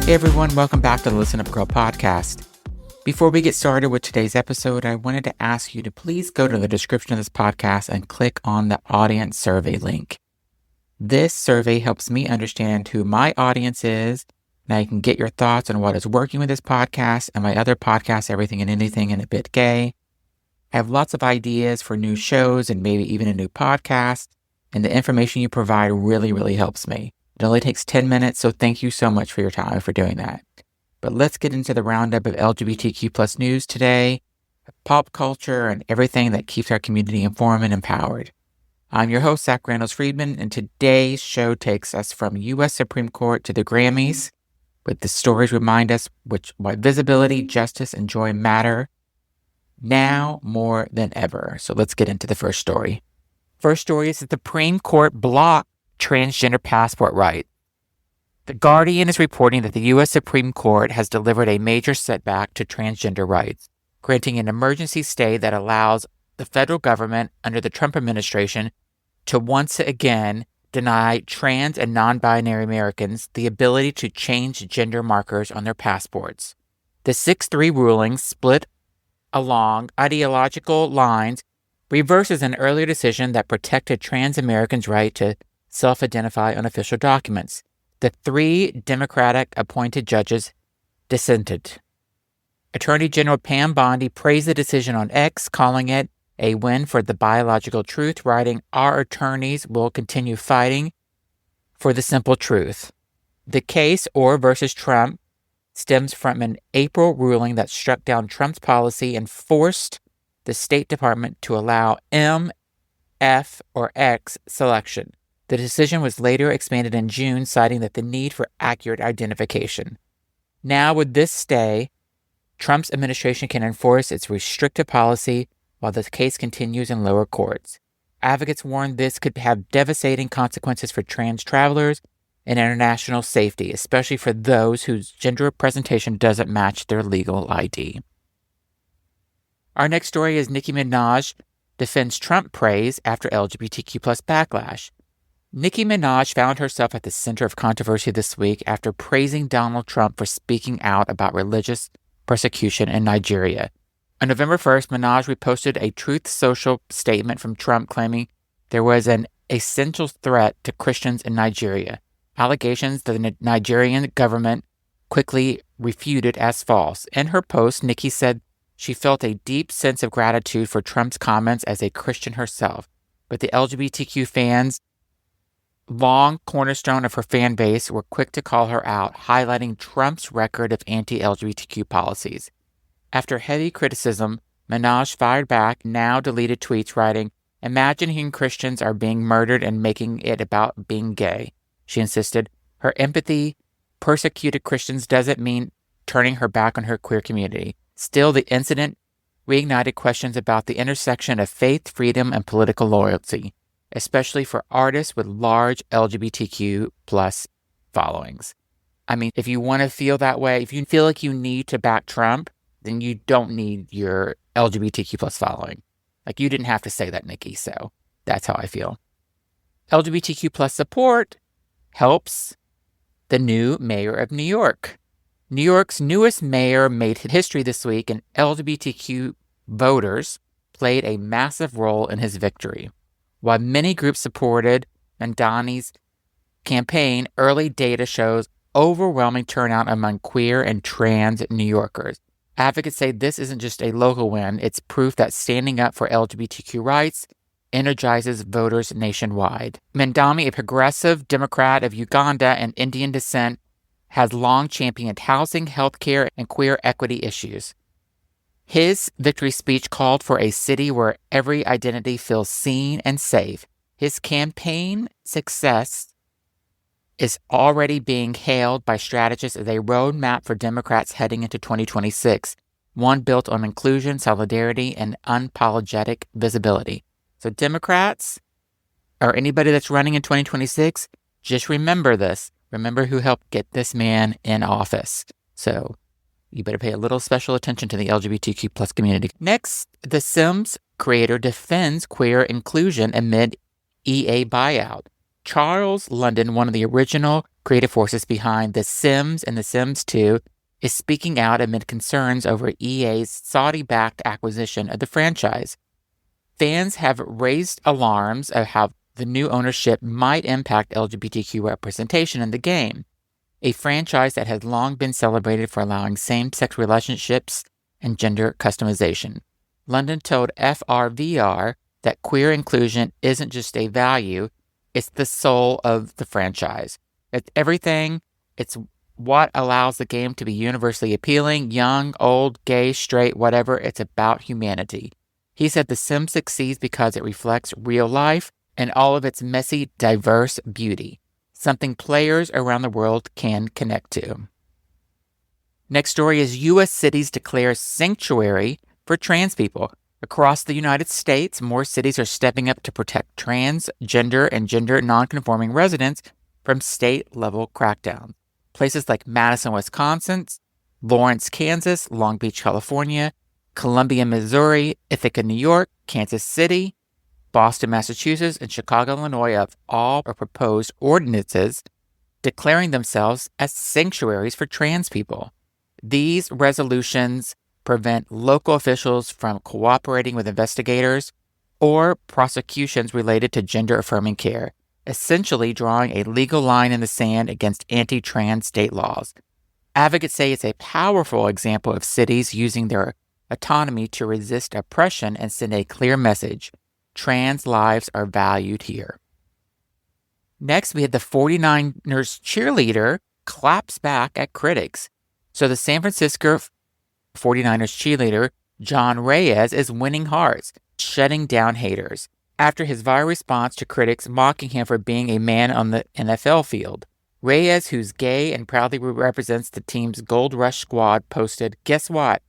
Hey everyone, welcome back to the Listen Up Girl podcast. Before we get started with today's episode, I wanted to ask you to please go to the description of this podcast and click on the audience survey link. This survey helps me understand who my audience is, and I can get your thoughts on what is working with this podcast and my other podcasts, Everything and Anything and a Bit Gay. I have lots of ideas for new shows and maybe even a new podcast, and the information you provide really helps me. It only takes 10 minutes, so thank you so much for your time for doing that. But let's get into the roundup of LGBTQ plus news today, pop culture, and everything that keeps our community informed and empowered. I'm your host, Zach Randles-Friedman, and today's show takes us from U.S. Supreme Court to the Grammys, with the stories remind us why visibility, justice, and joy matter now more than ever. So let's get into the first story. First story is that the Supreme Court blocked transgender passport right. The Guardian is reporting that the U.S. Supreme Court has delivered a major setback to transgender rights, granting an emergency stay that allows the federal government under the Trump administration to once again deny trans and non-binary Americans the ability to change gender markers on their passports. The 6-3 ruling, split along ideological lines, reverses an earlier decision that protected trans Americans' right to self-identify on official documents. The 3 Democratic-appointed judges dissented. Attorney General Pam Bondi praised the decision on X, calling it a win for the biological truth, writing, "Our attorneys will continue fighting for the simple truth." The case, Orr versus Trump, stems from an April ruling that struck down Trump's policy and forced the State Department to allow M, F, or X selection. The decision was later expanded in June, citing that the need for accurate identification. Now, with this stay, Trump's administration can enforce its restrictive policy while the case continues in lower courts. Advocates warn this could have devastating consequences for trans travelers and international safety, especially for those whose gender presentation doesn't match their legal ID. Our next story is Nicki Minaj defends Trump praise after LGBTQ plus backlash. Nicki Minaj found herself at the center of controversy this week after praising Donald Trump for speaking out about religious persecution in Nigeria. On November 1st, Minaj reposted a Truth Social statement from Trump claiming there was an essential threat to Christians in Nigeria, allegations that the Nigerian government quickly refuted as false. In her post, Nicki said she felt a deep sense of gratitude for Trump's comments as a Christian herself, but the LGBTQ fans, long cornerstone of her fan base, were quick to call her out, highlighting Trump's record of anti-LGBTQ policies. After heavy criticism, Minaj fired back now deleted tweets writing, "Imagine hearing Christians are being murdered and making it about being gay." She insisted her empathy persecuted Christians doesn't mean turning her back on her queer community. Still, the incident reignited questions about the intersection of faith, freedom, and political loyalty, especially for artists with large LGBTQ plus followings. I mean, if you want to feel that way, if you feel like you need to back Trump, then you don't need your LGBTQ plus following. Like, you didn't have to say that, Nicki, so that's how I feel. LGBTQ plus support helps the new mayor of New York. New York's newest mayor made history this week, and LGBTQ voters played a massive role in his victory. While many groups supported Mamdani's campaign, early data shows overwhelming turnout among queer and trans New Yorkers. Advocates say this isn't just a local win, it's proof that standing up for LGBTQ rights energizes voters nationwide. Mamdani, a progressive Democrat of Uganda and Indian descent, has long championed housing, healthcare, and queer equity issues. His victory speech called for a city where every identity feels seen and safe. His campaign success is already being hailed by strategists as a roadmap for Democrats heading into 2026, one built on inclusion, solidarity, and unapologetic visibility. So Democrats, or anybody that's running in 2026, just remember this. Remember who helped get this man in office. So you better pay a little special attention to the LGBTQ plus community. Next, The Sims creator defends queer inclusion amid EA buyout. Charles London, one of the original creative forces behind The Sims and The Sims 2, is speaking out amid concerns over EA's Saudi-backed acquisition of the franchise. Fans have raised alarms of how the new ownership might impact LGBTQ representation in the game, a franchise that has long been celebrated for allowing same-sex relationships and gender customization. London told FRVR that queer inclusion isn't just a value, it's the soul of the franchise. It's everything. It's what allows the game to be universally appealing, young, old, gay, straight, whatever. It's about humanity. He said The Sims succeeds because it reflects real life and all of its messy, diverse beauty, something players around the world can connect to. Next story is U.S. cities declare sanctuary for trans people. Across the United States, more cities are stepping up to protect transgender and gender nonconforming residents from state-level crackdowns. Places like Madison, Wisconsin, Lawrence, Kansas, Long Beach, California, Columbia, Missouri, Ithaca, New York, Kansas City, Boston, Massachusetts, and Chicago, Illinois have all proposed ordinances declaring themselves as sanctuaries for trans people. These resolutions prevent local officials from cooperating with investigators or prosecutions related to gender-affirming care, essentially drawing a legal line in the sand against anti-trans state laws. Advocates say it's a powerful example of cities using their autonomy to resist oppression and send a clear message: trans lives are valued here. Next, we had the 49ers cheerleader claps back at critics. So the San Francisco 49ers cheerleader, Jon Reyes, is winning hearts, shutting down haters, after his viral response to critics mocking him for being a man on the NFL field. Reyes, who's gay and proudly represents the team's Gold Rush squad, posted, "Guess what?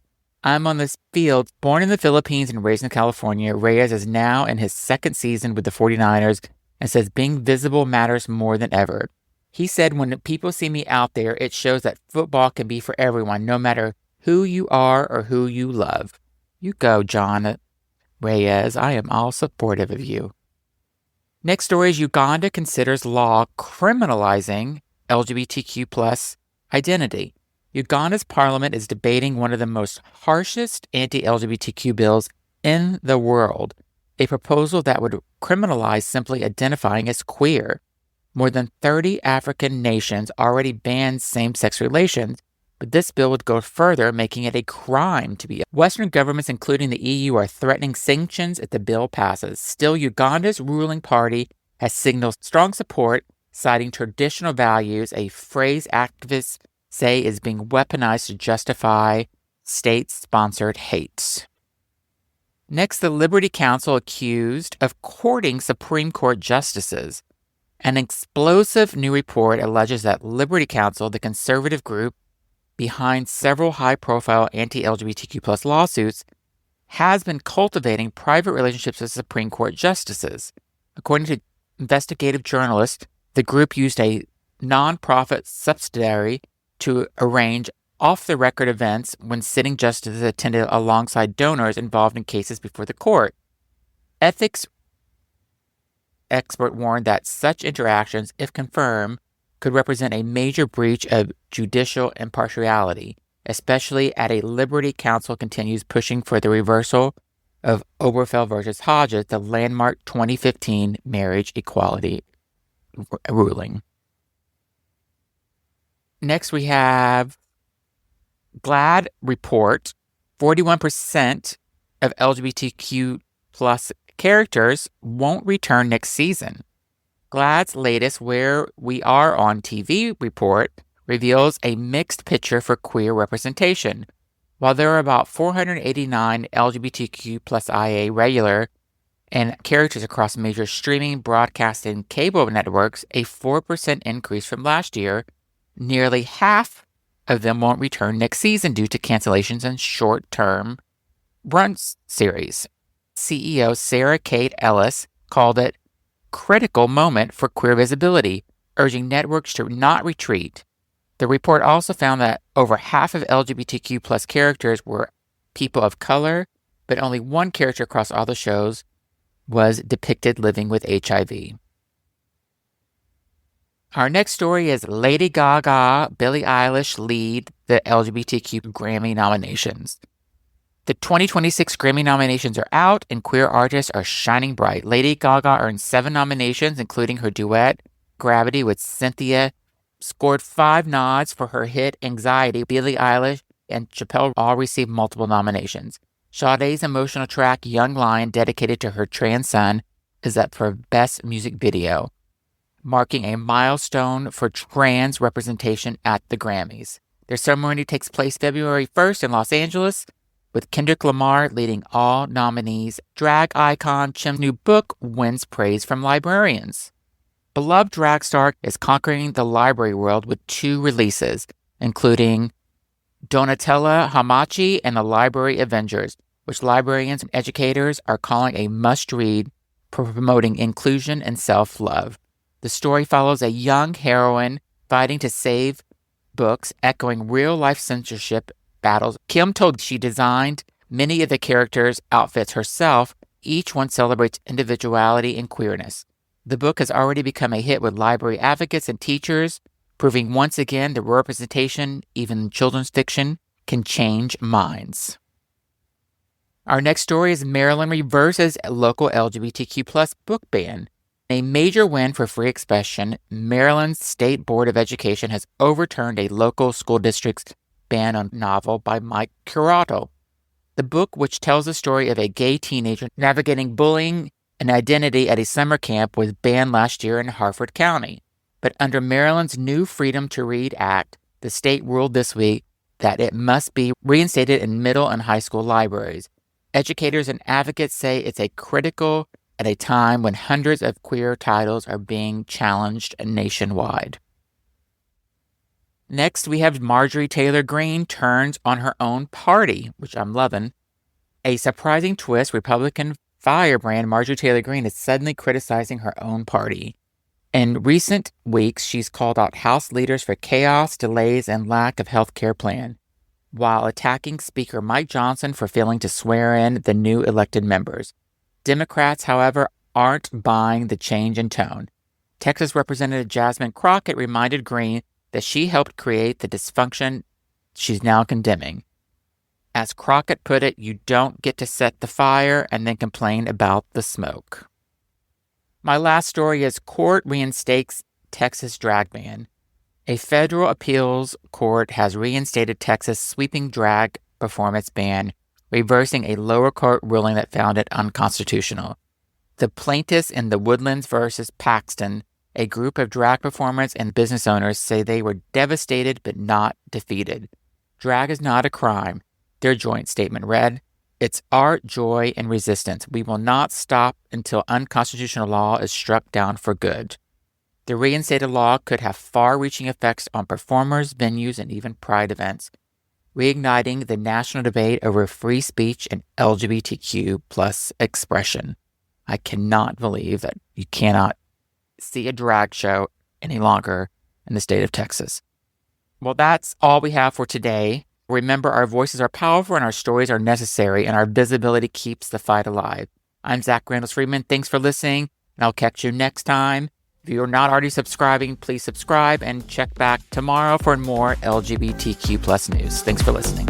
I'm on this field." Born in the Philippines and raised in California, Reyes is now in his second season with the 49ers and says being visible matters more than ever. He said, "When people see me out there, it shows that football can be for everyone, no matter who you are or who you love." You go, Jon Reyes. I am all supportive of you. Next story is Uganda considers law criminalizing LGBTQ plus identity. Uganda's parliament is debating one of the most harshest anti-LGBTQ bills in the world, a proposal that would criminalize simply identifying as queer. More than 30 African nations already ban same-sex relations, but this bill would go further, making it a crime to be. Western governments, including the EU, are threatening sanctions if the bill passes. Still, Uganda's ruling party has signaled strong support, citing traditional values, a phrase activists say is being weaponized to justify state-sponsored hate. Next, the Liberty Counsel accused of courting Supreme Court justices. An explosive new report alleges that Liberty Counsel, the conservative group behind several high-profile anti-LGBTQ plus lawsuits, has been cultivating private relationships with Supreme Court justices. According to investigative journalists, the group used a nonprofit subsidiary to arrange off-the-record events when sitting justices attended alongside donors involved in cases before the court. Ethics expert warned that such interactions, if confirmed, could represent a major breach of judicial impartiality, especially as a Liberty Counsel continues pushing for the reversal of Obergefell versus Hodges, the landmark 2015 marriage equality ruling. Next, we have GLAAD report. 41% of LGBTQ plus characters won't return next season. GLAAD's latest Where We Are on TV report reveals a mixed picture for queer representation. While there are about 489 LGBTQ plus IA regular and characters across major streaming, broadcast, and cable networks, a 4% increase from last year, nearly half of them won't return next season due to cancellations and short-term run series. CEO Sarah Kate Ellis called it critical moment for queer visibility, urging networks to not retreat. The report also found that over half of LGBTQ plus characters were people of color, but only one character across all the shows was depicted living with HIV. Our next story is Lady Gaga, Billie Eilish lead the LGBTQ Grammy nominations. The 2026 Grammy nominations are out, and queer artists are shining bright. Lady Gaga earned 7 nominations, including her duet, Gravity, with Cynthia, scored 5 nods for her hit Anxiety. Billie Eilish and Chappelle all received multiple nominations. Sade's emotional track, Young Lion, dedicated to her trans son, is up for Best Music Video, marking a milestone for trans representation at the Grammys. Their ceremony takes place February 1st in Los Angeles, with Kendrick Lamar leading all nominees. Drag icon Chim's new book wins praise from librarians. Beloved drag star is conquering the library world with 2 releases, including Donatella Hamachi and the Library Avengers, which librarians and educators are calling a must-read for promoting inclusion and self-love. The story follows a young heroine fighting to save books, echoing real-life censorship battles. Kim told she designed many of the characters' outfits herself. Each one celebrates individuality and queerness. The book has already become a hit with library advocates and teachers, proving once again that representation, even in children's fiction, can change minds. Our next story is Maryland reverses local LGBTQ+ book ban. A major win for free expression, Maryland's State Board of Education has overturned a local school district's ban on a novel by Mike Curato. The book, which tells the story of a gay teenager navigating bullying and identity at a summer camp, was banned last year in Harford County. But under Maryland's new Freedom to Read Act, the state ruled this week that it must be reinstated in middle and high school libraries. Educators and advocates say it's critical at a time when hundreds of queer titles are being challenged nationwide. Next, we have Marjorie Taylor Greene turns on her own party, which I'm loving. A surprising twist, Republican firebrand Marjorie Taylor Greene is suddenly criticizing her own party. In recent weeks, she's called out House leaders for chaos, delays, and lack of health care plan, while attacking Speaker Mike Johnson for failing to swear in the new elected members. Democrats, however, aren't buying the change in tone. Texas Representative Jasmine Crockett reminded Greene that she helped create the dysfunction she's now condemning. As Crockett put it, you don't get to set the fire and then complain about the smoke. My last story is court reinstates Texas drag ban. A federal appeals court has reinstated Texas' sweeping drag performance ban, reversing a lower court ruling that found it unconstitutional. The plaintiffs in the Woodlands versus Paxton, a group of drag performers and business owners, say they were devastated but not defeated. Drag is not a crime, their joint statement read. It's art, joy, and resistance. We will not stop until unconstitutional law is struck down for good. The reinstated law could have far-reaching effects on performers, venues, and even pride events, reigniting the national debate over free speech and LGBTQ plus expression. I cannot believe that you cannot see a drag show any longer in the state of Texas. Well, that's all we have for today. Remember, our voices are powerful and our stories are necessary, and our visibility keeps the fight alive. I'm Zach Randles-Friedman. Thanks for listening, and I'll catch you next time. If you're not already subscribing, please subscribe and check back tomorrow for more LGBTQ plus news. Thanks for listening.